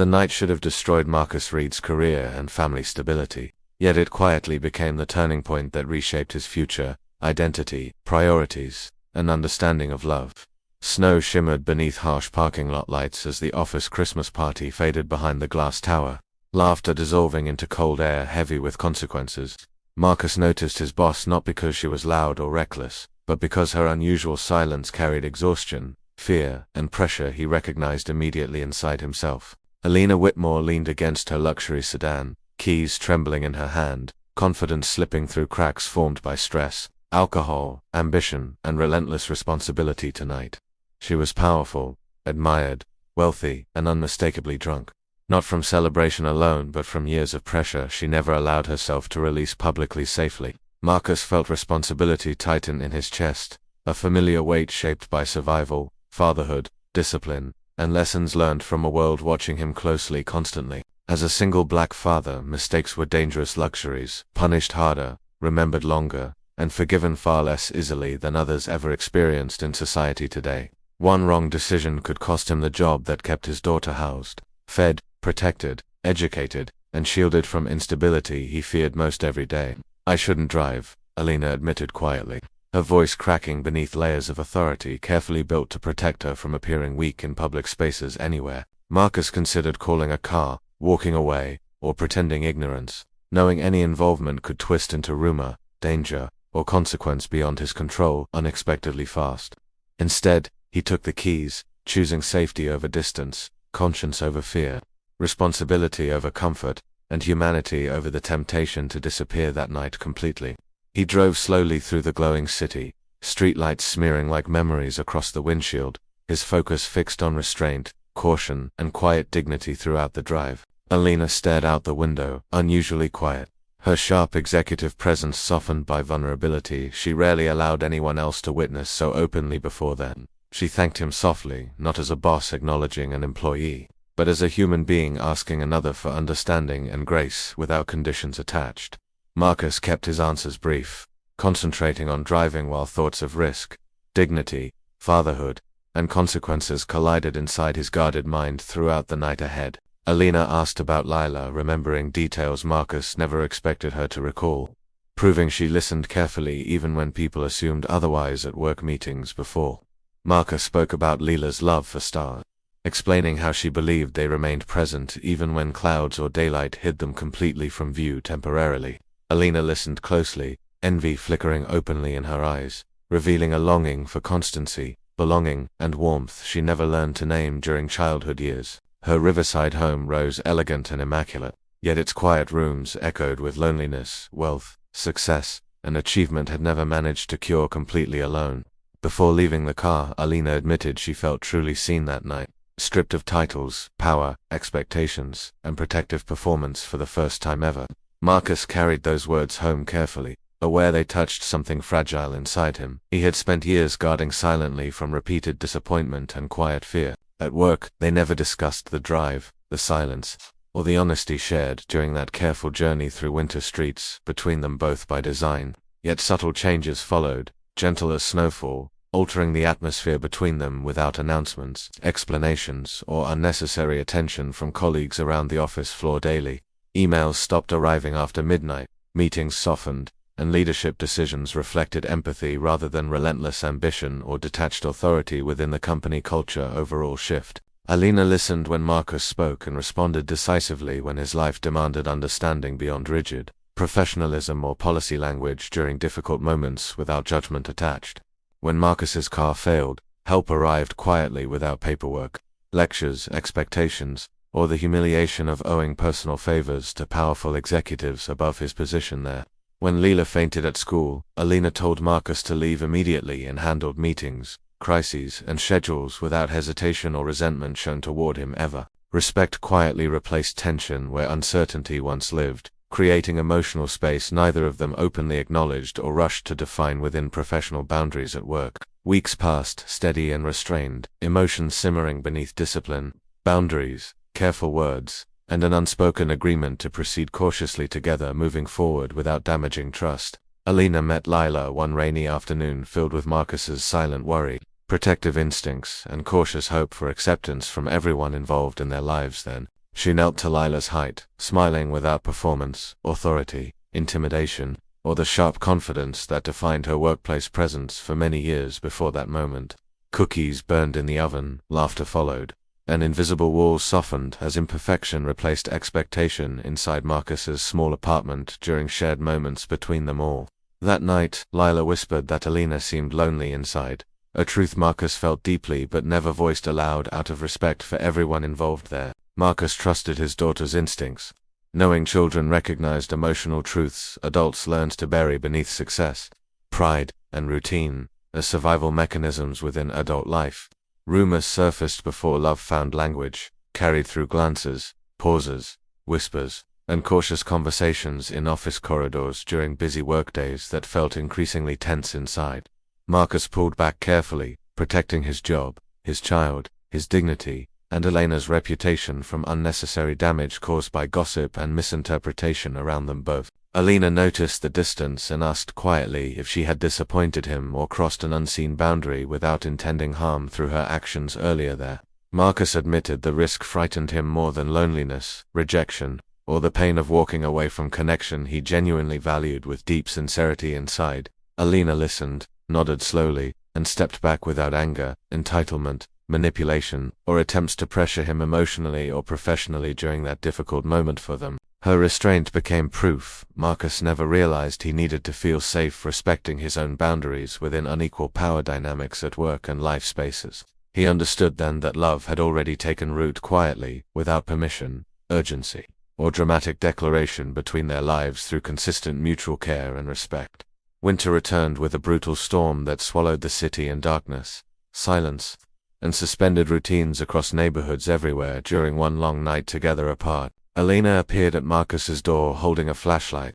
The night should have destroyed Marcus Reed's career and family stability, yet it quietly became the turning point that reshaped his future, identity, priorities, and understanding of love. Snow shimmered beneath harsh parking lot lights as the office Christmas party faded behind the glass tower, laughter dissolving into cold air heavy with consequences. Marcus noticed his boss not because she was loud or reckless, but because her unusual silence carried exhaustion, fear, and pressure he recognized immediately inside himself. Alina Whitmore leaned against her luxury sedan, keys trembling in her hand, confidence slipping through cracks formed by stress, alcohol, ambition, and relentless responsibility tonight. She was powerful, admired, wealthy, and unmistakably drunk. Not from celebration alone but from years of pressure she never allowed herself to release publicly safely. Marcus felt responsibility tighten in his chest, a familiar weight shaped by survival, fatherhood, discipline, and lessons learned from a world watching him closely constantly. As a single black father, mistakes were dangerous luxuries, punished harder, remembered longer, and forgiven far less easily than others ever experienced in society today. One wrong decision could cost him the job that kept his daughter housed, fed, protected, educated, and shielded from instability he feared most every day. "I shouldn't drive," Alina admitted quietly, her voice cracking beneath layers of authority carefully built to protect her from appearing weak in public spaces anywhere. Marcus considered calling a car, walking away, or pretending ignorance, knowing any involvement could twist into rumor, danger, or consequence beyond his control unexpectedly fast. Instead, he took the keys, choosing safety over distance, conscience over fear, responsibility over comfort, and humanity over the temptation to disappear that night completely. He drove slowly through the glowing city, streetlights smearing like memories across the windshield, his focus fixed on restraint, caution, and quiet dignity throughout the drive. Alina stared out the window, unusually quiet. Her sharp executive presence softened by vulnerability she rarely allowed anyone else to witness so openly before then. She thanked him softly, not as a boss acknowledging an employee, but as a human being asking another for understanding and grace without conditions attached. Marcus kept his answers brief, concentrating on driving while thoughts of risk, dignity, fatherhood, and consequences collided inside his guarded mind throughout the night ahead. Alina asked about Lila, remembering details Marcus never expected her to recall, proving she listened carefully even when people assumed otherwise at work meetings before. Marcus spoke about Lila's love for stars, explaining how she believed they remained present even when clouds or daylight hid them completely from view temporarily. Alina listened closely, envy flickering openly in her eyes, revealing a longing for constancy, belonging, and warmth she never learned to name during childhood years. Her riverside home rose elegant and immaculate, yet its quiet rooms echoed with loneliness, wealth, success, and achievement had never managed to cure completely alone. Before leaving the car, Alina admitted she felt truly seen that night, stripped of titles, power, expectations, and protective performance for the first time ever. Marcus carried those words home carefully, aware they touched something fragile inside him. He had spent years guarding silently from repeated disappointment and quiet fear. At work, they never discussed the drive, the silence, or the honesty shared during that careful journey through winter streets, between them both by design. Yet subtle changes followed, gentle as snowfall, altering the atmosphere between them without announcements, explanations, or unnecessary attention from colleagues around the office floor daily. Emails stopped arriving after midnight, meetings softened, and leadership decisions reflected empathy rather than relentless ambition or detached authority within the company culture overall shift. Alina listened when Marcus spoke and responded decisively when his life demanded understanding beyond rigid professionalism or policy language during difficult moments without judgment attached. When Marcus's car failed, help arrived quietly without paperwork, lectures, expectations, or the humiliation of owing personal favors to powerful executives above his position there. When Leela fainted at school, Alina told Marcus to leave immediately and handled meetings, crises, and schedules without hesitation or resentment shown toward him ever. Respect quietly replaced tension where uncertainty once lived, creating emotional space neither of them openly acknowledged or rushed to define within professional boundaries at work. Weeks passed, steady and restrained, emotions simmering beneath discipline, boundaries, careful words, and an unspoken agreement to proceed cautiously together moving forward without damaging trust. Alina met Lila one rainy afternoon filled with Marcus's silent worry, protective instincts, and cautious hope for acceptance from everyone involved in their lives then. She knelt to Lila's height, smiling without performance, authority, intimidation, or the sharp confidence that defined her workplace presence for many years before that moment. Cookies burned in the oven, laughter followed, and invisible walls softened as imperfection replaced expectation inside Marcus's small apartment during shared moments between them all. That night, Lila whispered that Alina seemed lonely inside, a truth Marcus felt deeply but never voiced aloud out of respect for everyone involved there. Marcus trusted his daughter's instincts. Knowing children recognized emotional truths adults learned to bury beneath success, pride, and routine as survival mechanisms within adult life. Rumors surfaced before love found language, carried through glances, pauses, whispers, and cautious conversations in office corridors during busy workdays that felt increasingly tense inside. Marcus pulled back carefully, protecting his job, his child, his dignity, and Elena's reputation from unnecessary damage caused by gossip and misinterpretation around them both. Alina noticed the distance and asked quietly if she had disappointed him or crossed an unseen boundary without intending harm through her actions earlier there. Marcus admitted the risk frightened him more than loneliness, rejection, or the pain of walking away from connection he genuinely valued with deep sincerity inside. Alina listened, nodded slowly, and stepped back without anger, entitlement, manipulation, or attempts to pressure him emotionally or professionally during that difficult moment for them. Her restraint became proof Marcus never realized he needed to feel safe respecting his own boundaries within unequal power dynamics at work and life spaces. He understood then that love had already taken root quietly, without permission, urgency, or dramatic declaration between their lives through consistent mutual care and respect. Winter returned with a brutal storm that swallowed the city in darkness, silence, and suspended routines across neighborhoods everywhere during one long night together apart. Alina appeared at Marcus's door holding a flashlight.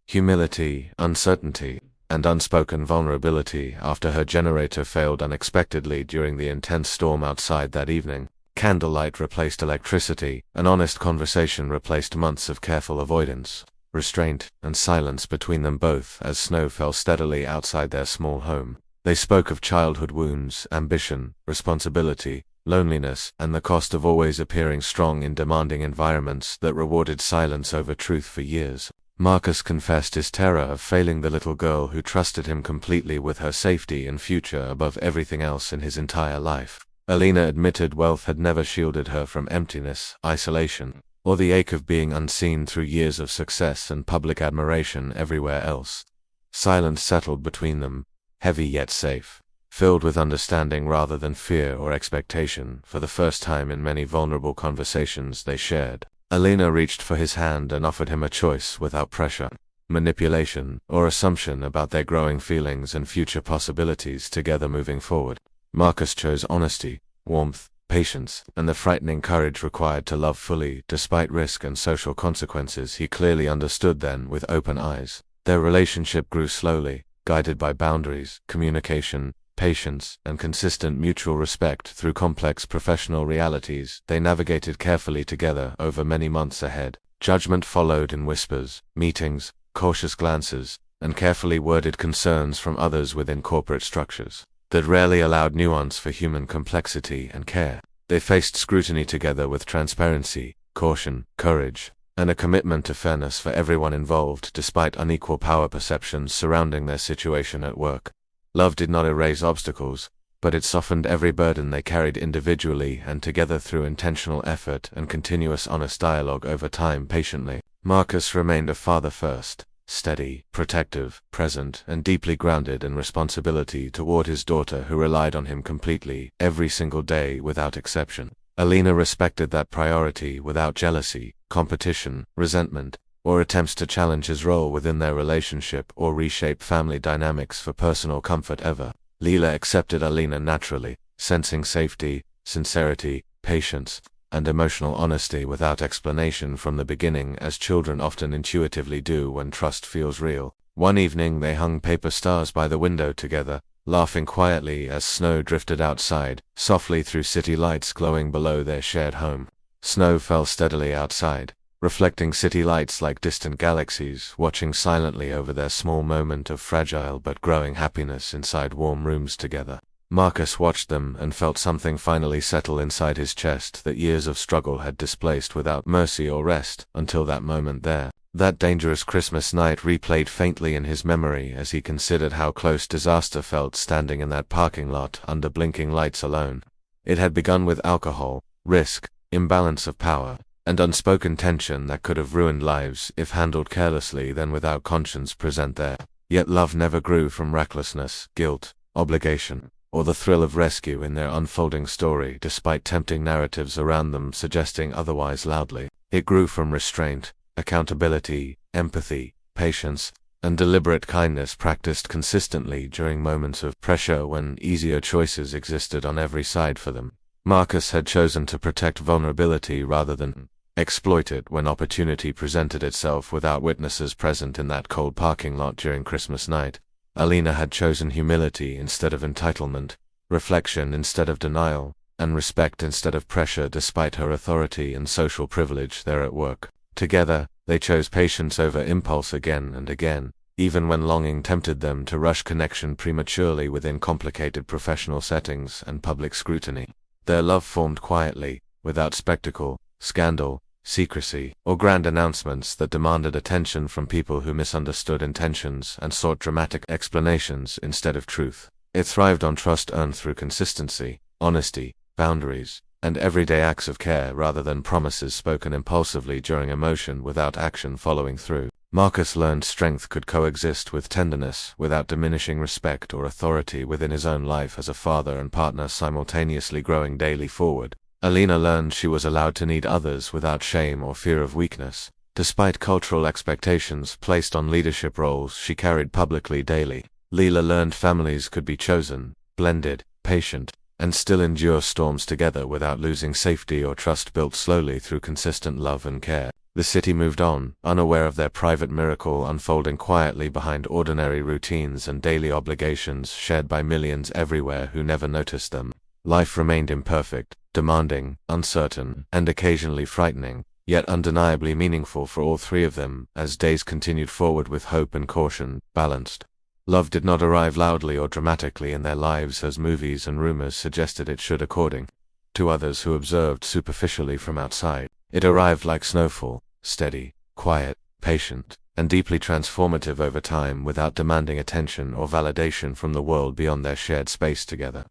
Humility, uncertainty, and unspoken vulnerability after her generator failed unexpectedly during the intense storm outside that evening. Candlelight replaced electricity, an honest conversation replaced months of careful avoidance, restraint, and silence between them both as snow fell steadily outside their small home. They spoke of childhood wounds, ambition, responsibility, loneliness, and the cost of always appearing strong in demanding environments that rewarded silence over truth for years. Marcus confessed his terror of failing the little girl who trusted him completely with her safety and future above everything else in his entire life. Alina admitted wealth had never shielded her from emptiness, isolation, or the ache of being unseen through years of success and public admiration everywhere else. Silence settled between them, heavy yet safe, filled with understanding rather than fear or expectation. For the first time in many vulnerable conversations they shared, Alina reached for his hand and offered him a choice without pressure, manipulation, or assumption about their growing feelings and future possibilities together moving forward. Marcus chose honesty, warmth, patience, and the frightening courage required to love fully despite risk and social consequences. He clearly understood then with open eyes. Their relationship grew slowly, guided by boundaries, communication, patience, and consistent mutual respect through complex professional realities. They navigated carefully together over many months ahead. Judgment followed in whispers, meetings, cautious glances, and carefully worded concerns from others within corporate structures that rarely allowed nuance for human complexity and care. They faced scrutiny together with transparency, caution, courage, and a commitment to fairness for everyone involved despite unequal power perceptions surrounding their situation at work. Love did not erase obstacles, but it softened every burden they carried individually and together through intentional effort and continuous honest dialogue over time. Patiently, Marcus remained a father first, steady, protective, present, and deeply grounded in responsibility toward his daughter who relied on him completely, every single day without exception. Alina respected that priority without jealousy, competition, resentment, or attempts to challenge his role within their relationship or reshape family dynamics for personal comfort ever. Lila accepted Alina naturally, sensing safety, sincerity, patience, and emotional honesty without explanation from the beginning, as children often intuitively do when trust feels real. One evening they hung paper stars by the window together, laughing quietly as snow drifted outside, softly through city lights glowing below their shared home. Snow fell steadily outside, reflecting city lights like distant galaxies, watching silently over their small moment of fragile but growing happiness inside warm rooms together. Marcus watched them and felt something finally settle inside his chest that years of struggle had displaced without mercy or rest until that moment there. That dangerous Christmas night replayed faintly in his memory as he considered how close disaster felt standing in that parking lot under blinking lights alone. It had begun with alcohol, risk, imbalance of power, and unspoken tension that could have ruined lives if handled carelessly then without conscience present there. Yet love never grew from recklessness, guilt, obligation, or the thrill of rescue in their unfolding story despite tempting narratives around them suggesting otherwise loudly. It grew from restraint, accountability, empathy, patience, and deliberate kindness practiced consistently during moments of pressure when easier choices existed on every side for them. Marcus had chosen to protect vulnerability rather than exploit it when opportunity presented itself without witnesses present in that cold parking lot during Christmas night. Alina had chosen humility instead of entitlement, reflection instead of denial, and respect instead of pressure despite her authority and social privilege there at work. Together, they chose patience over impulse again and again, even when longing tempted them to rush connection prematurely within complicated professional settings and public scrutiny. Their love formed quietly, without spectacle, scandal, secrecy, or grand announcements that demanded attention from people who misunderstood intentions and sought dramatic explanations instead of truth. It thrived on trust earned through consistency, honesty, boundaries, and everyday acts of care rather than promises spoken impulsively during emotion without action following through. Marcus learned strength could coexist with tenderness without diminishing respect or authority within his own life as a father and partner simultaneously growing daily forward. Alina learned she was allowed to need others without shame or fear of weakness, despite cultural expectations placed on leadership roles she carried publicly daily. Leela learned families could be chosen, blended, patient, and still endure storms together without losing safety or trust built slowly through consistent love and care. The city moved on, unaware of their private miracle unfolding quietly behind ordinary routines and daily obligations shared by millions everywhere who never noticed them. Life remained imperfect, demanding, uncertain, and occasionally frightening, yet undeniably meaningful for all three of them as days continued forward with hope and caution, balanced. Love did not arrive loudly or dramatically in their lives as movies and rumors suggested it should according to others who observed superficially from outside. It arrived like snowfall, steady, quiet, patient, and deeply transformative over time without demanding attention or validation from the world beyond their shared space together.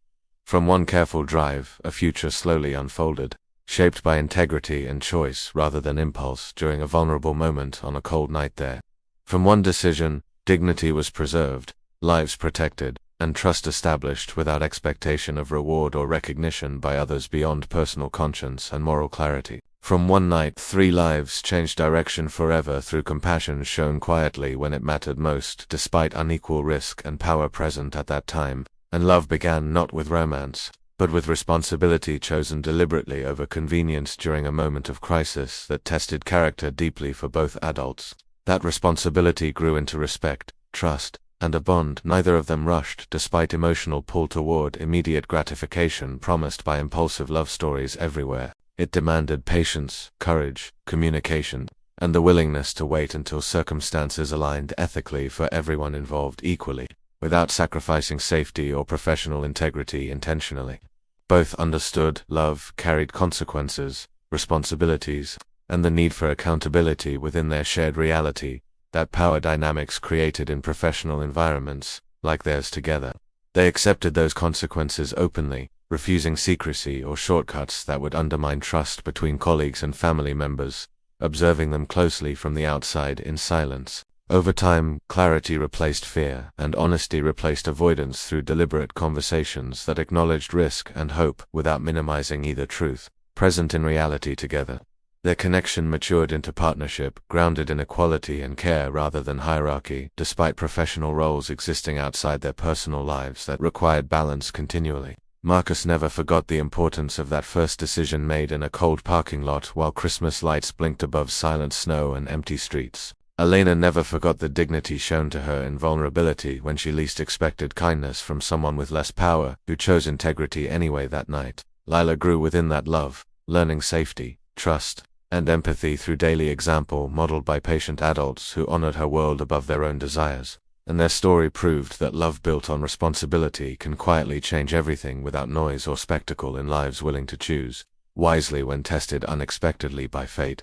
From one careful drive, a future slowly unfolded, shaped by integrity and choice rather than impulse during a vulnerable moment on a cold night there. From one decision, dignity was preserved, lives protected, and trust established without expectation of reward or recognition by others beyond personal conscience and moral clarity. From one night, 3 lives changed direction forever through compassion shown quietly when it mattered most despite unequal risk and power present at that time, and love began not with romance, but with responsibility chosen deliberately over convenience during a moment of crisis that tested character deeply for both adults. That responsibility grew into respect, trust, and a bond neither of them rushed despite emotional pull toward immediate gratification promised by impulsive love stories everywhere. It demanded patience, courage, communication, and the willingness to wait until circumstances aligned ethically for everyone involved equally, without sacrificing safety or professional integrity intentionally. Both understood love carried consequences, responsibilities, and the need for accountability within their shared reality, that power dynamics created in professional environments, like theirs together. They accepted those consequences openly, refusing secrecy or shortcuts that would undermine trust between colleagues and family members, observing them closely from the outside in silence. Over time, clarity replaced fear, and honesty replaced avoidance through deliberate conversations that acknowledged risk and hope without minimizing either truth, present in reality together. Their connection matured into partnership, grounded in equality and care rather than hierarchy, despite professional roles existing outside their personal lives that required balance continually. Marcus never forgot the importance of that first decision made in a cold parking lot while Christmas lights blinked above silent snow and empty streets. Elena never forgot the dignity shown to her in vulnerability when she least expected kindness from someone with less power, who chose integrity anyway that night. Lila grew within that love, learning safety, trust, and empathy through daily example modeled by patient adults who honored her world above their own desires. and their story proved that love built on responsibility can quietly change everything without noise or spectacle in lives willing to choose wisely when tested unexpectedly by fate.